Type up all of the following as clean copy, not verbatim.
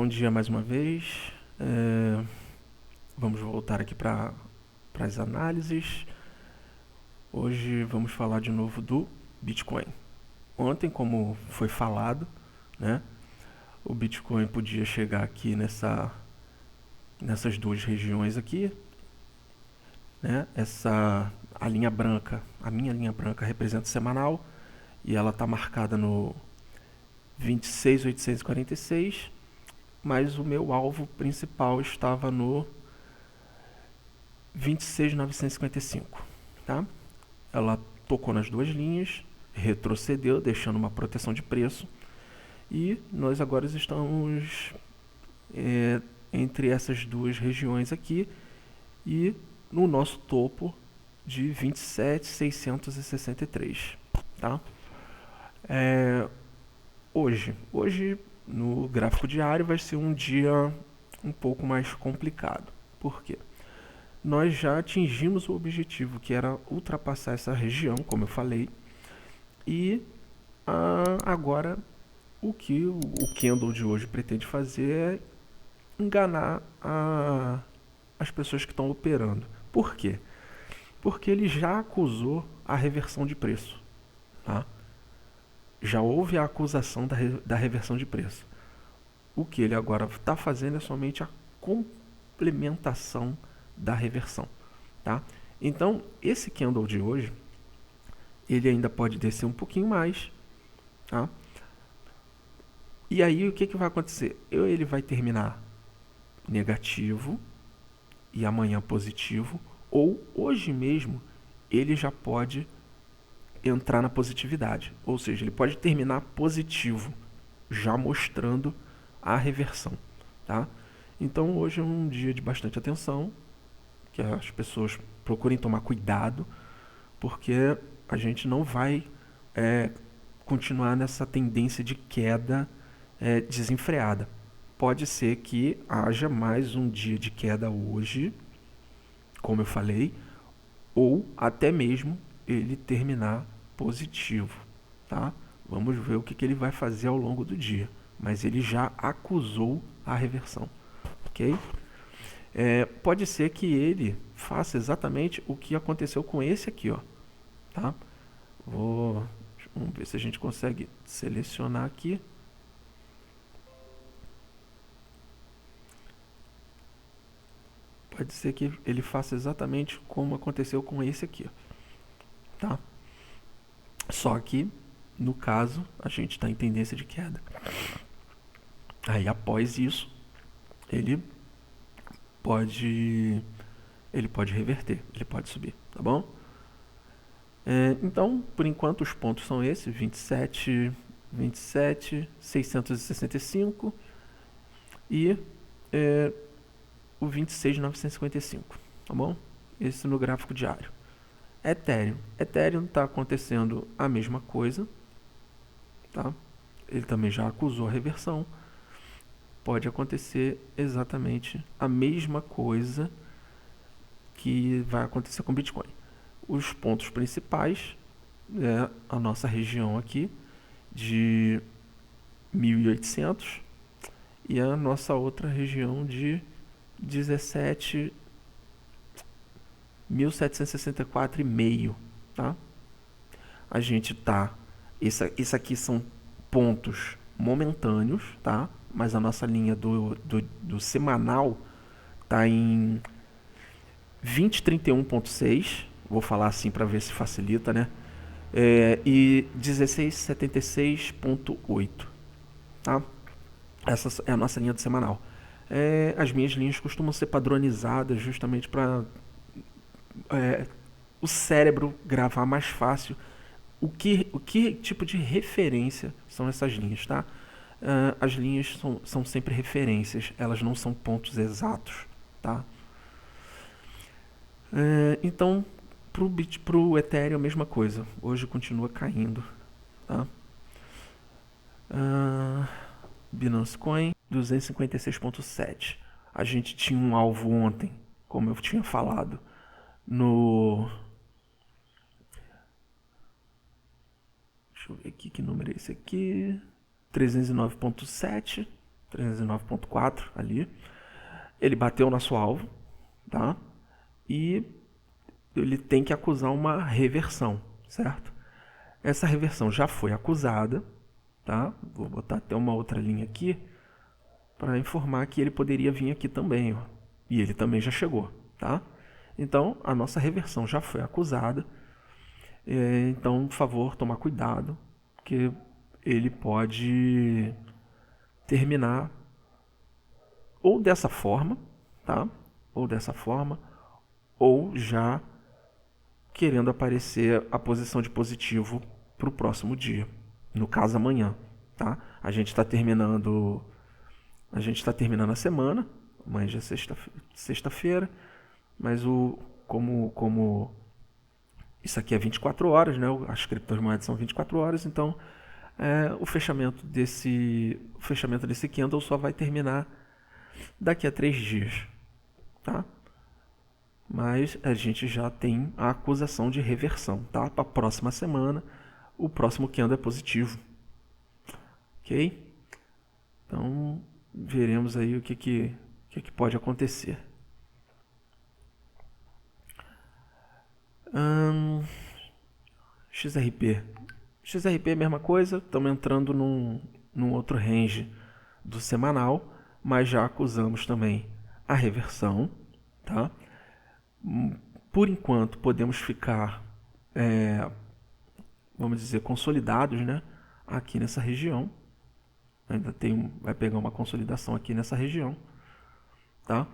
Bom dia mais uma vez. Vamos voltar aqui para as análises. Hoje vamos falar de novo do Bitcoin. Ontem, como foi falado, né, o Bitcoin podia chegar aqui nessas duas regiões aqui, né? A linha branca, a minha linha branca representa o semanal e ela está marcada no 26.846, mas o meu alvo principal estava no 26.955, tá? Ela tocou nas duas linhas, retrocedeu, deixando uma proteção de preço, e nós agora estamos entre essas duas regiões aqui e no nosso topo de 27.663, tá? Hoje no gráfico diário vai ser um dia um pouco mais complicado. Por quê? Nós já atingimos o objetivo, que era ultrapassar essa região, como eu falei, e agora o que o candle de hoje pretende fazer é enganar as pessoas que estão operando. Por quê? Porque ele já acusou a reversão de preço, tá? Já houve a acusação da reversão de preço. O que ele agora está fazendo é somente a complementação da reversão, tá? Então, esse candle de hoje, ele ainda pode descer um pouquinho mais, tá? E aí, o que vai acontecer? Ele vai terminar negativo e amanhã positivo, ou hoje mesmo ele já pode entrar na positividade, ou seja, ele pode terminar positivo, já mostrando a reversão, tá? Então hoje é um dia de bastante atenção, que as pessoas procurem tomar cuidado, porque a gente não vai continuar nessa tendência de queda desenfreada. Pode ser que haja mais um dia de queda hoje, como eu falei, ou até mesmo ele terminar positivo, tá? Vamos ver o que ele vai fazer ao longo do dia, mas ele já acusou a reversão, ok? Pode ser que ele faça exatamente o que aconteceu com esse aqui, ó, tá? Vamos ver se a gente consegue selecionar aqui. Pode ser que ele faça exatamente como aconteceu com esse aqui, ó, tá? Só que, no caso, a gente está em tendência de queda. Aí, após isso, ele pode reverter, ele pode subir, tá bom? Então, por enquanto, os pontos são esses: 27.665 e o 26.955, tá bom? Esse no gráfico diário. Ethereum está acontecendo a mesma coisa, tá? Ele também já acusou a reversão. Pode acontecer exatamente a mesma coisa que vai acontecer com o Bitcoin. Os pontos principais é a nossa região aqui de 1.800 e a nossa outra região de 17.764,5, tá? A gente tá... Isso aqui são pontos momentâneos, tá? Mas a nossa linha do semanal tá em 2031.6, vou falar assim para ver se facilita, né? E 1676.8, tá? Essa é a nossa linha do semanal. As minhas linhas costumam ser padronizadas justamente para o cérebro gravar mais fácil o que tipo de referência são essas linhas, tá? As linhas são sempre referências, elas não são pontos exatos, tá? Então, pro Ethereum a mesma coisa. Hoje continua caindo, tá? Binance Coin 256.7. A gente tinha um alvo ontem, como eu tinha falado, no... Deixa eu ver aqui que número é esse aqui. 309.7, 309,4 ali. Ele bateu o nosso alvo, tá? E ele tem que acusar uma reversão, certo? Essa reversão já foi acusada, tá? Vou botar até uma outra linha aqui para informar que ele poderia vir aqui também, ó. E ele também já chegou, tá? Então, a nossa reversão já foi acusada. Então, por favor, tomar cuidado, porque ele pode terminar ou dessa forma, tá? Ou dessa forma, ou já querendo aparecer a posição de positivo para o próximo dia, no caso amanhã, tá? A gente está terminando a semana, amanhã já é sexta-feira, mas como isso aqui é 24 horas, né? As criptomoedas são 24 horas, então o fechamento desse candle só vai terminar daqui a 3 dias, tá? Mas a gente já tem a acusação de reversão, tá? Para a próxima semana, o próximo candle é positivo, ok? Então veremos aí o que pode acontecer. XRP é a mesma coisa, estamos entrando num outro range do semanal, mas já acusamos também a reversão, tá? Por enquanto podemos ficar, vamos dizer, consolidados, né? Aqui nessa região. Ainda vai pegar uma consolidação aqui nessa região, tá?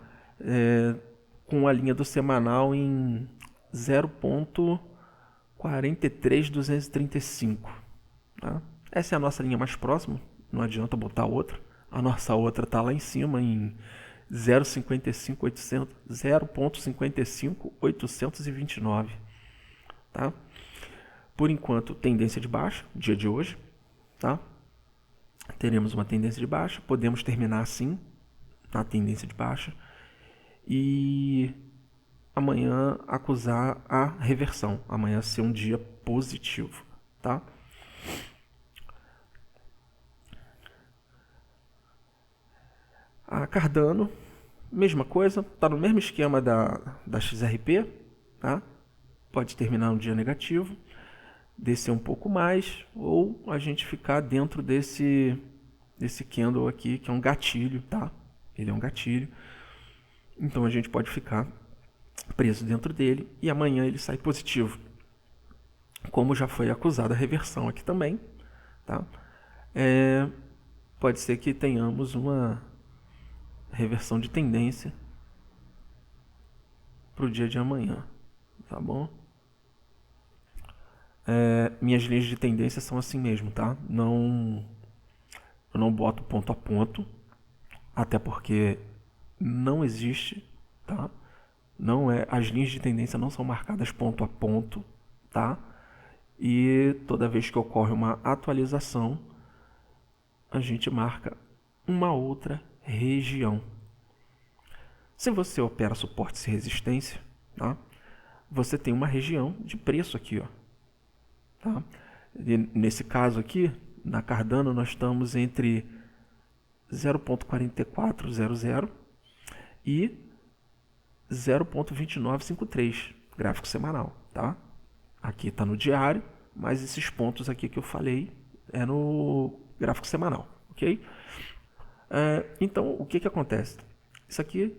Com a linha do semanal em 0,43235, tá? Essa é a nossa linha mais próxima, não adianta botar outra. A nossa outra está lá em cima em 0,55829, tá? Por enquanto, tendência de baixa, dia de hoje, tá? Teremos uma tendência de baixa, podemos terminar assim, na tendência de baixa, e amanhã acusar a reversão, amanhã ser um dia positivo, tá? A Cardano, mesma coisa, está no mesmo esquema da XRP, tá? Pode terminar um dia negativo, descer um pouco mais, ou a gente ficar dentro desse candle aqui, que é um gatilho, tá? Ele é um gatilho, então a gente pode ficar preso dentro dele e amanhã ele sai positivo, como já foi acusada a reversão aqui também, tá? Pode ser que tenhamos uma reversão de tendência para o dia de amanhã, tá bom? Minhas linhas de tendência são assim mesmo, tá? Eu não boto ponto a ponto, até porque não existe, tá? As linhas de tendência não são marcadas ponto a ponto, tá? E toda vez que ocorre uma atualização, a gente marca uma outra região. Se você opera suporte e resistência, tá? Você tem uma região de preço aqui, ó, tá? E nesse caso aqui, na Cardano, nós estamos entre 0,4400 e 0,2953, gráfico semanal, tá? Aqui está no diário, mas esses pontos aqui que eu falei é no gráfico semanal, ok? Então, o que acontece? Isso aqui,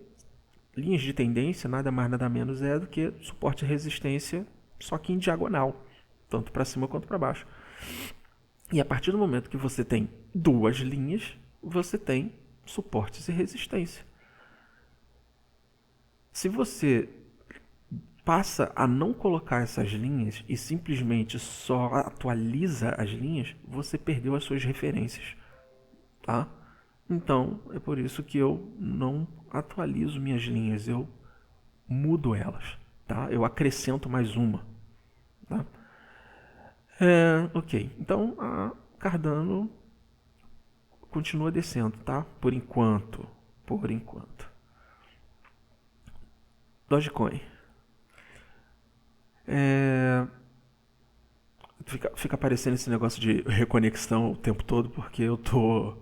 linhas de tendência, nada mais nada menos é do que suporte e resistência, só que em diagonal, tanto para cima quanto para baixo. E a partir do momento que você tem duas linhas, você tem suportes e resistência. Se você passa a não colocar essas linhas e simplesmente só atualiza as linhas, você perdeu as suas referências, tá? Então, é por isso que eu não atualizo minhas linhas, eu mudo elas, tá? Eu acrescento mais uma, tá? Ok, então a Cardano continua descendo, tá? Por enquanto. Dogecoin. Fica aparecendo esse negócio de reconexão o tempo todo, porque eu tô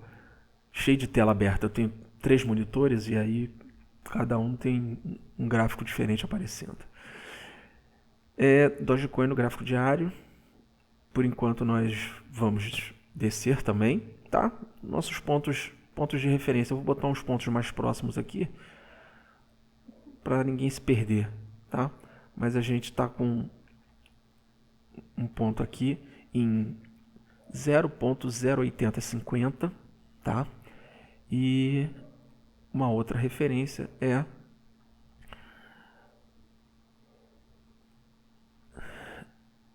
cheio de tela aberta. Eu tenho 3 monitores e aí cada um tem um gráfico diferente aparecendo. Dogecoin no gráfico diário. Por enquanto nós vamos descer também, tá? Nossos pontos de referência. Eu vou botar uns pontos mais próximos aqui para ninguém se perder, tá? Mas a gente está com um ponto aqui em 0.08050, tá? E uma outra referência é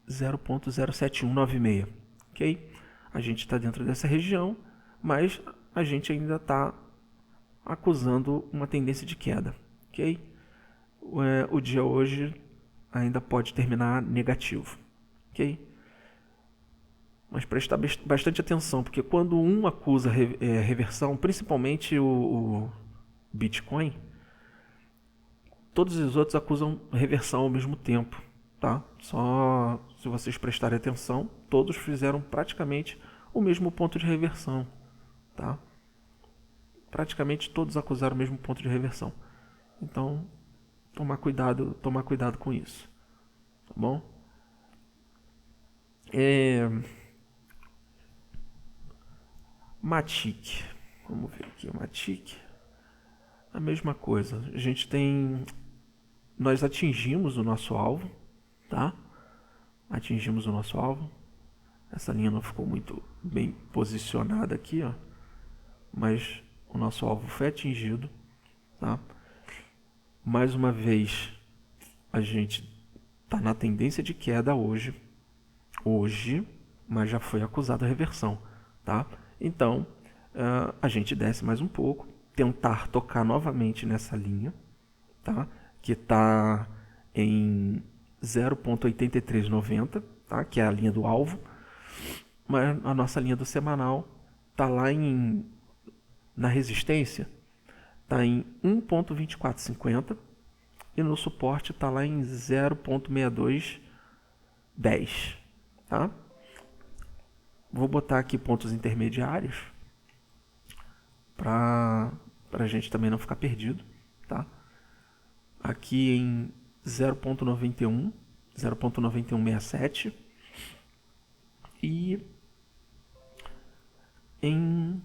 0.07196, ok? A gente está dentro dessa região, mas a gente ainda está acusando uma tendência de queda, ok? O dia hoje ainda pode terminar negativo, ok? Mas prestar bastante atenção, porque quando um acusa reversão, principalmente o Bitcoin, todos os outros acusam reversão ao mesmo tempo, tá? Só se vocês prestarem atenção, todos fizeram praticamente o mesmo ponto de reversão, tá? Praticamente todos acusaram o mesmo ponto de reversão. Então, tomar cuidado com isso, tá bom? Matic, vamos ver aqui o Matic. A mesma coisa, nós atingimos o nosso alvo, tá? Atingimos o nosso alvo. Essa linha não ficou muito bem posicionada aqui, ó, mas o nosso alvo foi atingido, tá? Mais uma vez, a gente está na tendência de queda hoje, mas já foi acusado a reversão, tá? Então, a gente desce mais um pouco, tentar tocar novamente nessa linha, tá? Que está em 0.8390, tá? Que é a linha do alvo, mas a nossa linha do semanal está lá na resistência, está em 1.2450 e no suporte está lá em 0.6210, tá? Vou botar aqui pontos intermediários para a gente também não ficar perdido, tá? Aqui em 0.91, 0.9167 e em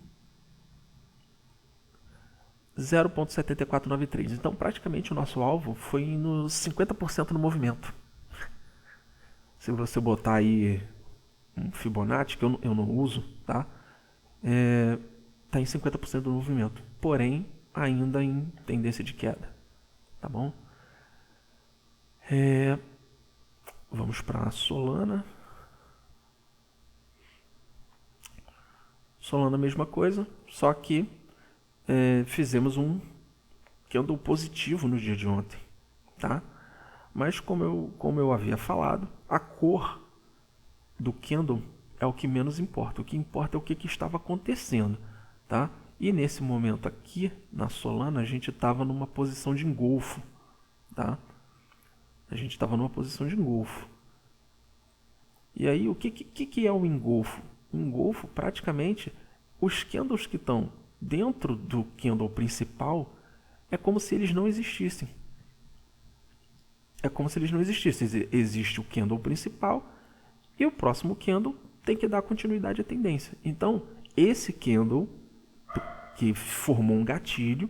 0.7493. Então, praticamente o nosso alvo foi no 50% no movimento. Se você botar aí um Fibonacci, que eu não uso, tá? Tá em 50% do movimento, porém ainda em tendência de queda, tá bom? Vamos para Solana. Solana a mesma coisa, só que fizemos um candle positivo no dia de ontem, tá? Mas como eu havia falado, a cor do candle é o que menos importa. O que importa é o que estava acontecendo, tá? E nesse momento aqui na Solana a gente estava numa posição de engolfo, tá? A gente estava numa posição de engolfo. E aí o que é o engolfo? O engolfo, praticamente, os candles que estão dentro do candle principal é como se eles não existissem. É como se eles não existissem. Existe o candle principal e o próximo candle tem que dar continuidade à tendência. Então, esse candle que formou um gatilho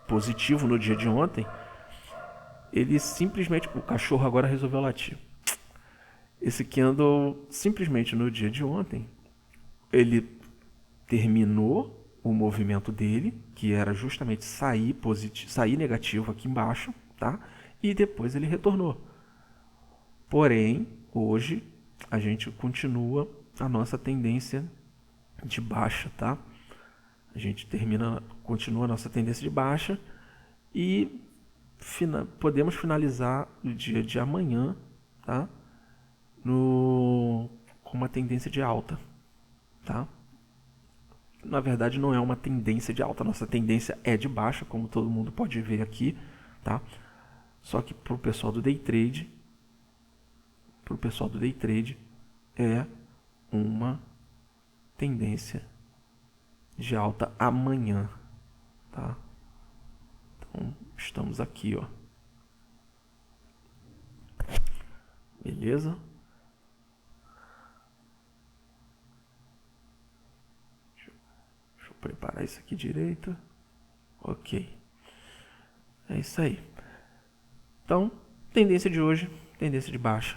positivo no dia de ontem, ele simplesmente... O cachorro agora resolveu latir. Esse candle, simplesmente no dia de ontem, ele terminou o movimento dele, que era justamente sair negativo aqui embaixo, tá? E depois ele retornou. Porém, hoje a gente continua a nossa tendência de baixa, tá? A gente continua a nossa tendência de baixa e podemos finalizar o dia de amanhã, tá? Com uma tendência de alta, tá? Na verdade não é uma tendência de alta, nossa tendência é de baixa, como todo mundo pode ver aqui, tá? Só que para o pessoal do day trade, é uma tendência de alta amanhã, tá? Então, estamos aqui, ó. Beleza? Deixa eu preparar isso aqui direito. Ok. É isso aí. Então, tendência de hoje, tendência de baixa,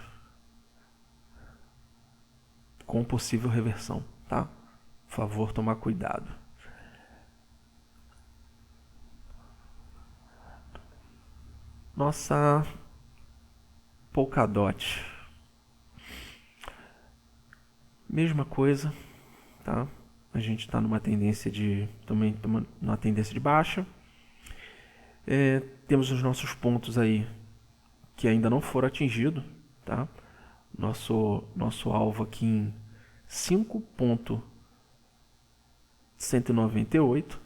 com possível reversão, tá? Por favor, tomar cuidado. Nossa Polkadot. Mesma coisa, tá? A gente está numa tendência de também numa tendência de baixa. Temos os nossos pontos aí que ainda não foram atingidos, tá? Nosso alvo aqui em 5.198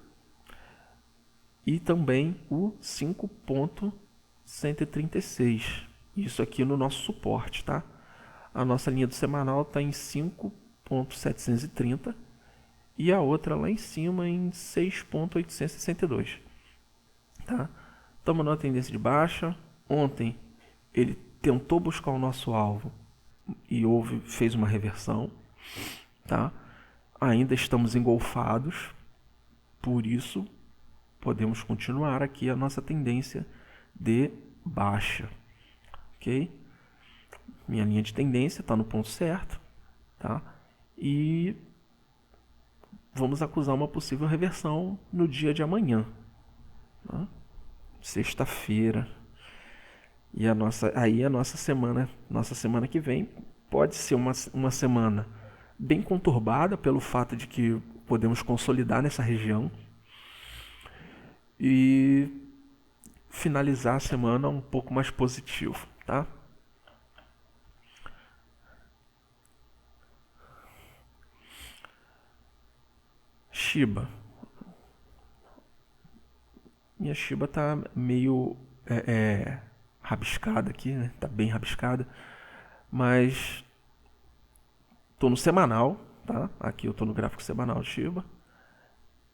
e também o 5.136. Isso aqui no nosso suporte, tá? A nossa linha do semanal está em 5.730 e a outra lá em cima em 6.862, tá? Estamos numa tendência de baixa. Ontem ele tentou buscar o nosso alvo e fez uma reversão, tá? Ainda estamos engolfados, por isso podemos continuar aqui a nossa tendência de baixa, ok? Minha linha de tendência está no ponto certo, tá? E vamos acusar uma possível reversão no dia de amanhã, tá? Sexta-feira. E a nossa semana que vem pode ser uma semana bem conturbada pelo fato de que podemos consolidar nessa região e finalizar a semana um pouco mais positivo, tá? Shiba. Minha Shiba tá meio rabiscada aqui, né? Tá bem rabiscada, mas tô no semanal, tá? Aqui eu tô no gráfico semanal de Shiba,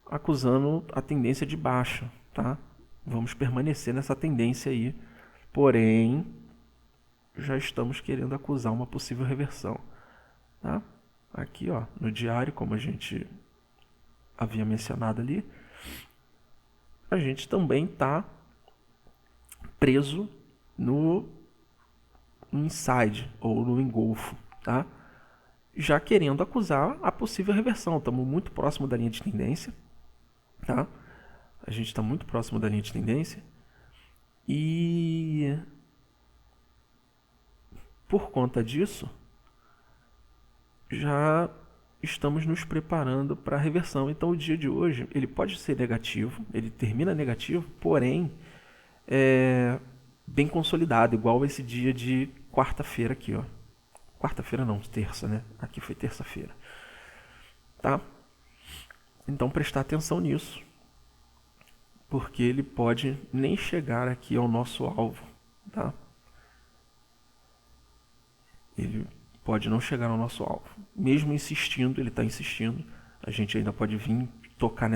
acusando a tendência de baixa, tá? Vamos permanecer nessa tendência aí, porém já estamos querendo acusar uma possível reversão, tá? Aqui, ó, no diário, como a gente havia mencionado ali, a gente também tá preso no inside ou no engolfo, tá? Já querendo acusar a possível reversão. Estamos muito próximo da linha de tendência, tá? A gente está muito próximo da linha de tendência e por conta disso já estamos nos preparando para a reversão. Então o dia de hoje ele pode ser negativo, ele termina negativo, porém bem consolidado, igual esse dia de quarta-feira aqui, ó. Quarta-feira não, terça, né? Aqui foi terça-feira, tá? Então prestar atenção nisso, porque ele pode nem chegar aqui ao nosso alvo, tá? Ele pode não chegar ao nosso alvo. Mesmo insistindo, ele está insistindo, a gente ainda pode vir tocar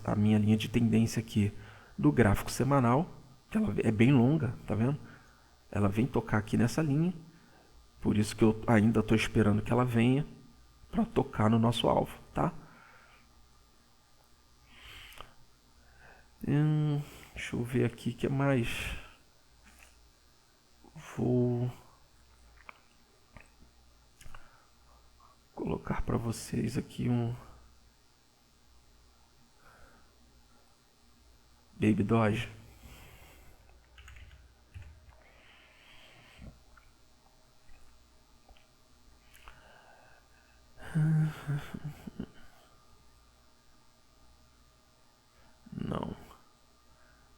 a minha linha de tendência aqui do gráfico semanal, que ela é bem longa, tá vendo? Ela vem tocar aqui nessa linha, por isso que eu ainda estou esperando que ela venha para tocar no nosso alvo, tá? Deixa eu ver aqui o que mais. Vou colocar para vocês aqui um Baby Doge. Não.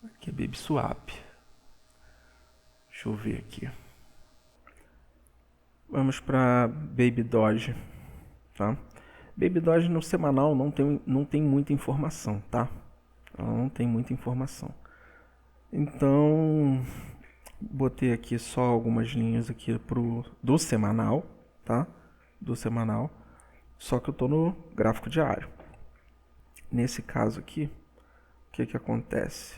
Aqui é Baby Swap. Deixa eu ver aqui. Vamos para Baby Doge, tá? Baby Doge no semanal não tem muita informação, tá? Ela não tem muita informação. Então, botei aqui só algumas linhas aqui do semanal, tá? Do semanal. Só que eu tô no gráfico diário. nesse caso aqui, o que que acontece?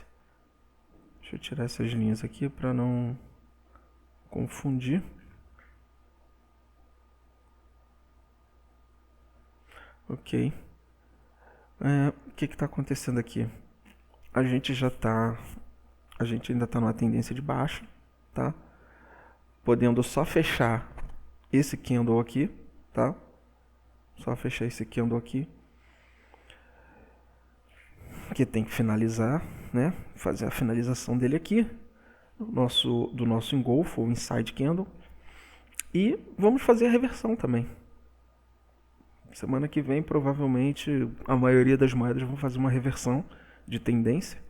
Deixa eu tirar essas linhas aqui para não confundir. Ok. O que está acontecendo aqui? A gente ainda está numa tendência de baixa, tá? Podendo só fechar esse candle aqui, tá? Só fechar esse candle aqui, que tem que finalizar, né? Fazer a finalização dele aqui, do nosso engolfo ou inside candle, e vamos fazer a reversão também. Semana que vem, provavelmente, a maioria das moedas vão fazer uma reversão de tendência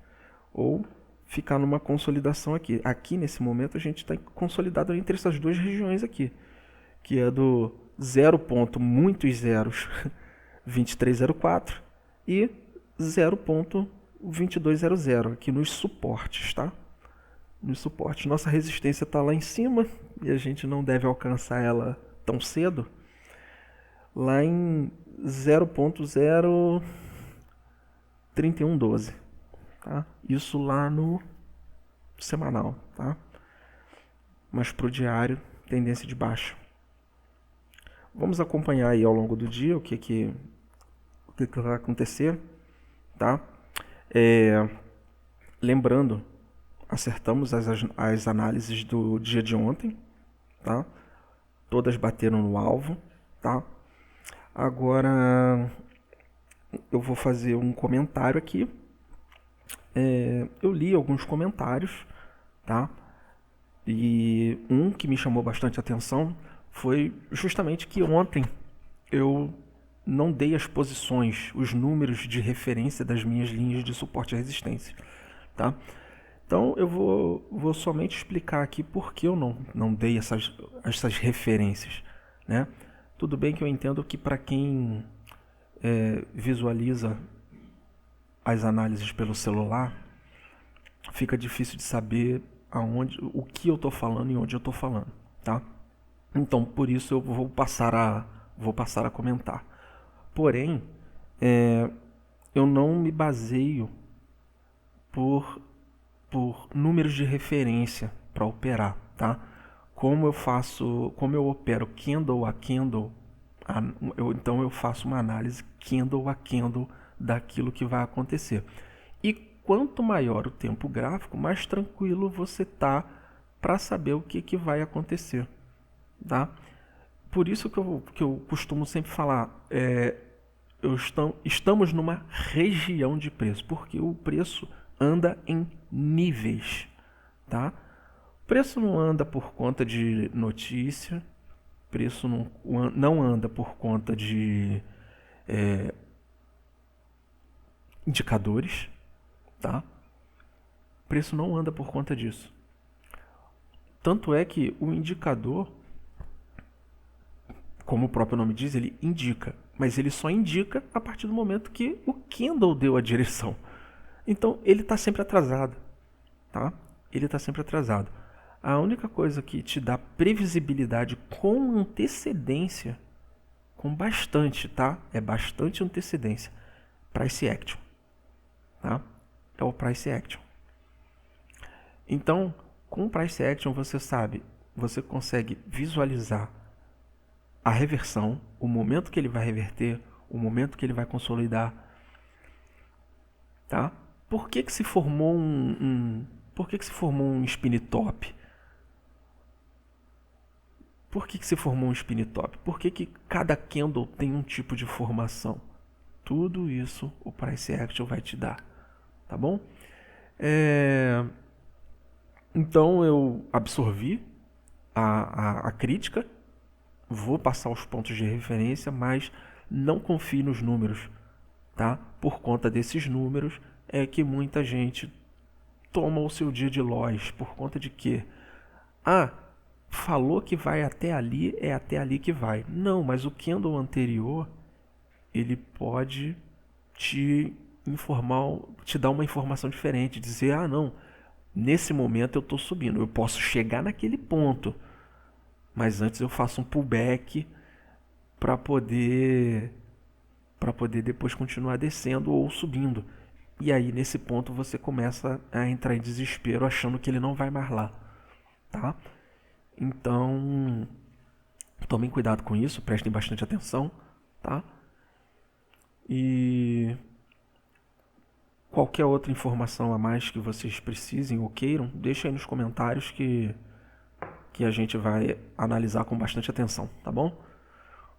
ou ficar numa consolidação aqui. Aqui, nesse momento, a gente está consolidado entre essas duas regiões aqui, que é do 0 ponto muitos zeros 2304 e 0.2200 aqui nos suportes, tá? Nos suportes. Nossa resistência está lá em cima e a gente não deve alcançar ela tão cedo. Lá em 0.03112, tá? Isso lá no semanal, tá? Mas para o diário, tendência de baixa. Vamos acompanhar aí ao longo do dia o que vai acontecer, tá? Lembrando, acertamos as análises do dia de ontem, tá? Todas bateram no alvo, tá? Agora eu vou fazer um comentário aqui. Eu li alguns comentários, tá? E um que me chamou bastante atenção foi justamente que ontem eu não dei as posições, os números de referência das minhas linhas de suporte e resistência, tá? Então eu vou somente explicar aqui por que eu não dei essas referências, né? Tudo bem que eu entendo que para quem visualiza as análises pelo celular, fica difícil de saber o que eu estou falando e onde eu estou falando, tá? Então, por isso eu vou passar a comentar. Porém, eu não me baseio por números de referência para operar, tá? Como eu opero candle a candle, então eu faço uma análise candle a candle daquilo que vai acontecer. E quanto maior o tempo gráfico, mais tranquilo você tá para saber o que vai acontecer, tá? Por isso que eu costumo sempre falar, estamos numa região de preço, porque o preço anda em níveis, tá? O preço não anda por conta de notícia, preço não anda por conta de indicadores, tá? O preço não anda por conta disso. Tanto é que o indicador, como o próprio nome diz, ele indica, mas ele só indica a partir do momento que o candle deu a direção. Então ele está sempre atrasado, tá? Ele está sempre atrasado. A única coisa que te dá previsibilidade com antecedência, com bastante, tá? É bastante antecedência. Price Action, tá? É o Price Action. Então, com o Price Action você consegue visualizar a reversão, o momento que ele vai reverter, o momento que ele vai consolidar, tá? Por que se formou um spin top? Por que se formou um spin top? Por que cada candle tem um tipo de formação? Tudo isso o Price Action vai te dar, tá bom? Então eu absorvi a crítica, vou passar os pontos de referência, mas não confie nos números, tá? Por conta desses números é que muita gente toma o seu dia de loss, por conta de que falou que vai até ali, é até ali que vai. Não, mas o candle anterior, ele pode te dar uma informação diferente, dizer, não, nesse momento eu estou subindo, eu posso chegar naquele ponto, mas antes eu faço um pullback para poder para poder depois continuar descendo ou subindo. E aí nesse ponto você começa a entrar em desespero achando que ele não vai mais lá, tá? Então, tomem cuidado com isso, prestem bastante atenção, tá? E qualquer outra informação a mais que vocês precisem ou queiram, deixem aí nos comentários que a gente vai analisar com bastante atenção, tá bom?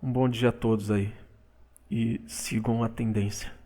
Um bom dia a todos aí e sigam a tendência.